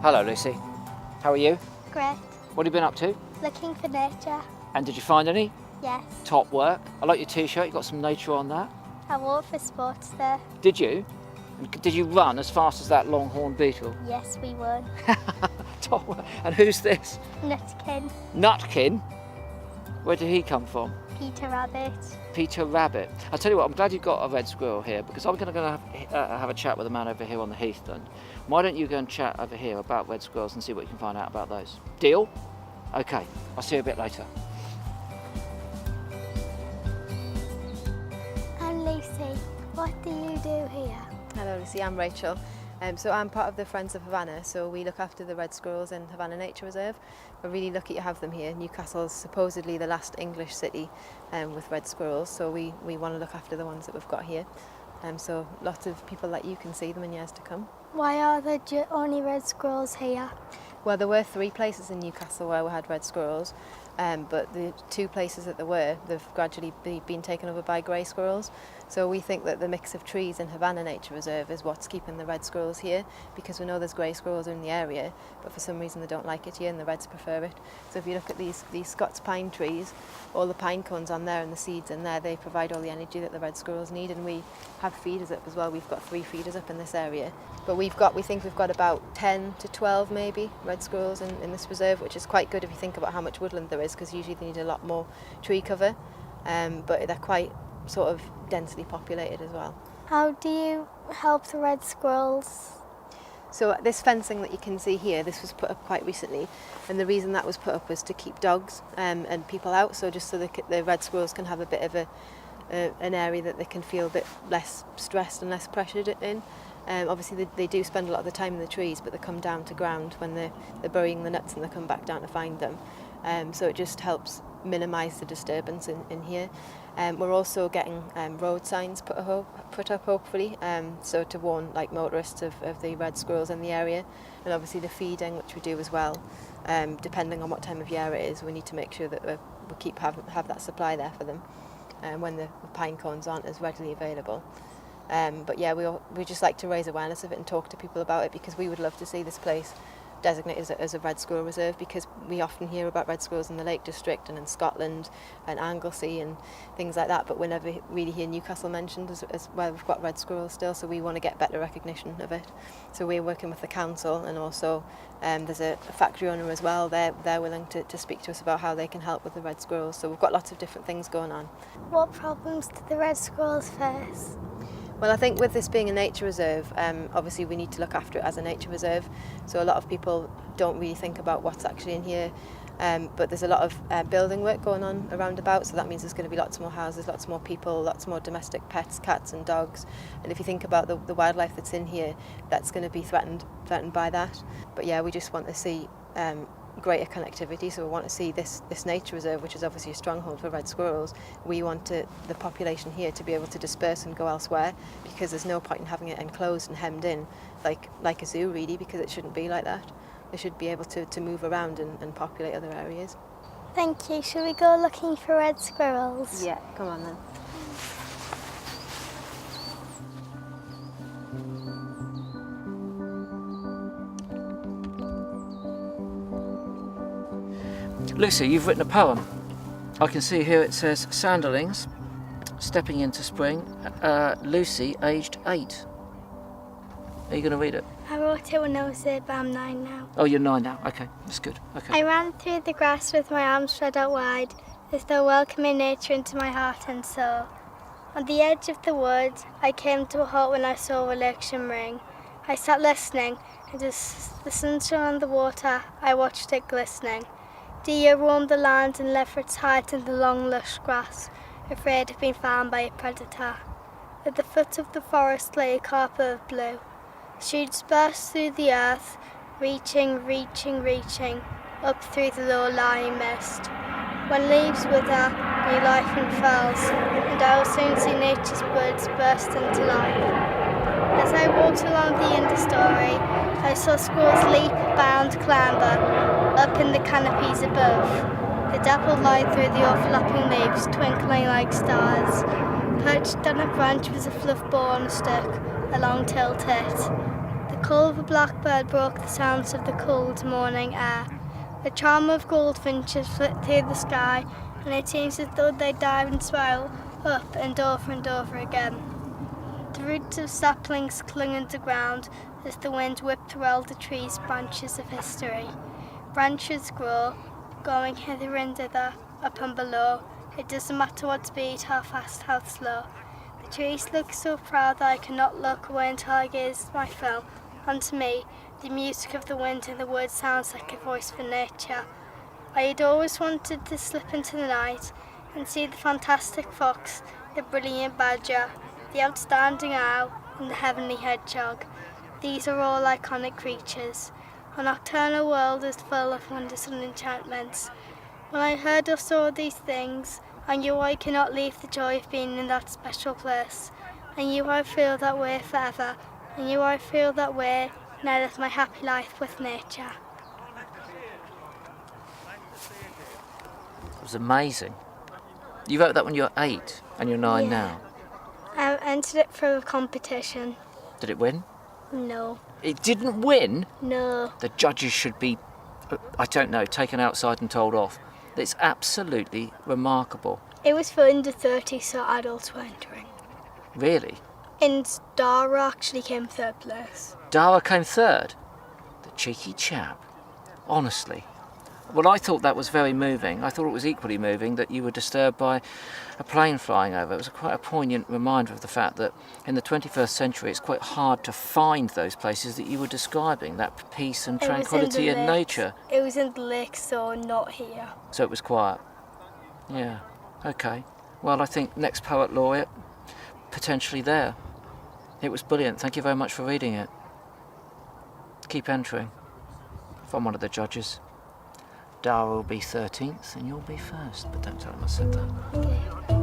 Hello, Lucy. How are you? Great. What have you been up to? Looking for nature. And did you find any? Yes. Top work. I like your t-shirt, you got some nature on that. I wore it for sports there. Did you? And did you run as fast as that longhorn beetle? Yes, we won. Top work. And who's this? Nutkin. Nutkin? Where did he come from? Peter Rabbit. Peter Rabbit. I'll tell you what, I'm glad you've got a red squirrel here because I'm going to have a chat with a man over here on the heath then. Why don't you go and chat over here about red squirrels and see what you can find out about those? Deal? Okay, I'll see you a bit later. I'm Lucy. What do you do here? Hello Lucy, I'm Rachel. So I'm part of the Friends of Havannah, so we look after the red squirrels in Havannah Nature Reserve. We're really lucky to have them here. Newcastle's supposedly the last English city with red squirrels, so we want to look after the ones that we've got here. So lots of people like you can see them in years to come. Why are there only red squirrels here? Well, there were 3 places in Newcastle where we had red squirrels, but the 2 places that there were, they've gradually been taken over by grey squirrels. So we think that the mix of trees in Havannah Nature Reserve is what's keeping the red squirrels here, because we know there's grey squirrels in the area, but for some reason they don't like it here and the reds prefer it. So if you look at these Scots pine trees, all the pine cones on there and the seeds in there, they provide all the energy that the red squirrels need, and we have feeders up as well. We've got 3 feeders up in this area. But we think we've got about 10 to 12 maybe red squirrels in this reserve, which is quite good if you think about how much woodland there is, because usually they need a lot more tree cover, but they're quite sort of densely populated as well. How do you help the red squirrels? So this fencing that you can see here, this was put up quite recently, and the reason that was put up was to keep dogs and people out, so just so the red squirrels can have a bit of an area that they can feel a bit less stressed and less pressured in. Obviously they do spend a lot of the time in the trees, but they come down to ground when they're burying the nuts and they come back down to find them. So it just helps minimise the disturbance in here. We're also getting road signs put up hopefully, so to warn like motorists of the red squirrels in the area, and obviously the feeding, which we do as well. Depending on what time of year it is, we need to make sure that we have that supply there for them when the pine cones aren't as readily available. But yeah, we just like to raise awareness of it and talk to people about it, because we would love to see this place designated as a red squirrel reserve, because we often hear about red squirrels in the Lake District and in Scotland and Anglesey and things like that, but we never really hear Newcastle mentioned as where we've got red squirrels still, so we want to get better recognition of it. So we're working with the council, and also there's a factory owner as well. They're willing to speak to us about how they can help with the red squirrels, so we've got lots of different things going on. What problems do the red squirrels face? Well, I think with this being a nature reserve, obviously we need to look after it as a nature reserve. So a lot of people don't really think about what's actually in here, but there's a lot of building work going on around about, so that means there's going to be lots more houses, lots more people, lots more domestic pets, cats and dogs. And if you think about the wildlife that's in here, that's going to be threatened by that. But yeah, we just want to see greater connectivity, so we want to see this nature reserve, which is obviously a stronghold for red squirrels. We want the population here to be able to disperse and go elsewhere, because there's no point in having it enclosed and hemmed in like a zoo really, because it shouldn't be like that. They should be able to move around and populate other areas. Thank you. Shall we go looking for red squirrels? Yeah, come on then. Lucy, you've written a poem. I can see here it says, Sanderlings, stepping into spring, Lucy, aged 8. Are you going to read it? I wrote it when I was 8, but I'm 9 now. Oh, you're 9 now. Okay, that's good. Okay. I ran through the grass with my arms spread out wide, as though welcoming nature into my heart and soul. On the edge of the wood, I came to a halt when I saw a lake shimmering. I sat listening, and as the sun shone on the water, I watched it glistening. Deer roamed the land and left for its height in the long lush grass, afraid of being found by a predator. At the foot of the forest lay a carpet of blue. Shoots burst through the earth, reaching, up through the low-lying mist. When leaves wither, new life unfurls, and I will soon see nature's buds burst into life. As I walked along the understory, I saw squirrels leap, bound, clamber, up in the canopies above. The dappled light through the overlapping leaves, twinkling like stars. Perched on a branch was a fluff ball on a stick, a long-tailed tit. The call of a blackbird broke the sounds of the cold morning air. The charm of goldfinches flit through the sky, and it seems as though they dive and spiral up and over again. The roots of saplings clung underground as the wind whipped through all the trees' branches of history. Branches grow, going hither and thither, up and below. It doesn't matter what speed, how fast, how slow. The trees look so proud that I cannot look away until I gaze my fill. And to me, the music of the wind in the woods sounds like a voice for nature. I had always wanted to slip into the night and see the fantastic fox, the brilliant badger, the outstanding owl, and the heavenly hedgehog. These are all iconic creatures. Our nocturnal world is full of wonders and enchantments. When I heard or saw these things, I knew I cannot leave the joy of being in that special place. I knew I feel that way forever. I knew I feel that way now that my happy life with nature. It was amazing. You wrote that when you were 8 and you're 9 Yeah. now. I entered it for a competition. Did it win? No. It didn't win? No. The judges should be, I don't know, taken outside and told off. It's absolutely remarkable. It was for under 30, so adults were entering. Really? And Dara actually came third place. Dara came third? The cheeky chap. Honestly. Well, I thought that was very moving. I thought it was equally moving that you were disturbed by a plane flying over. It was quite a poignant reminder of the fact that in the 21st century it's quite hard to find those places that you were describing, that peace and tranquility in nature. It was in the lake, so not here. So it was quiet. Yeah, okay. Well, I think next poet laureate, potentially there. It was brilliant. Thank you very much for reading it. Keep entering. From one of the judges. Dara will be 13th and you'll be first, but don't tell him I said that. Okay.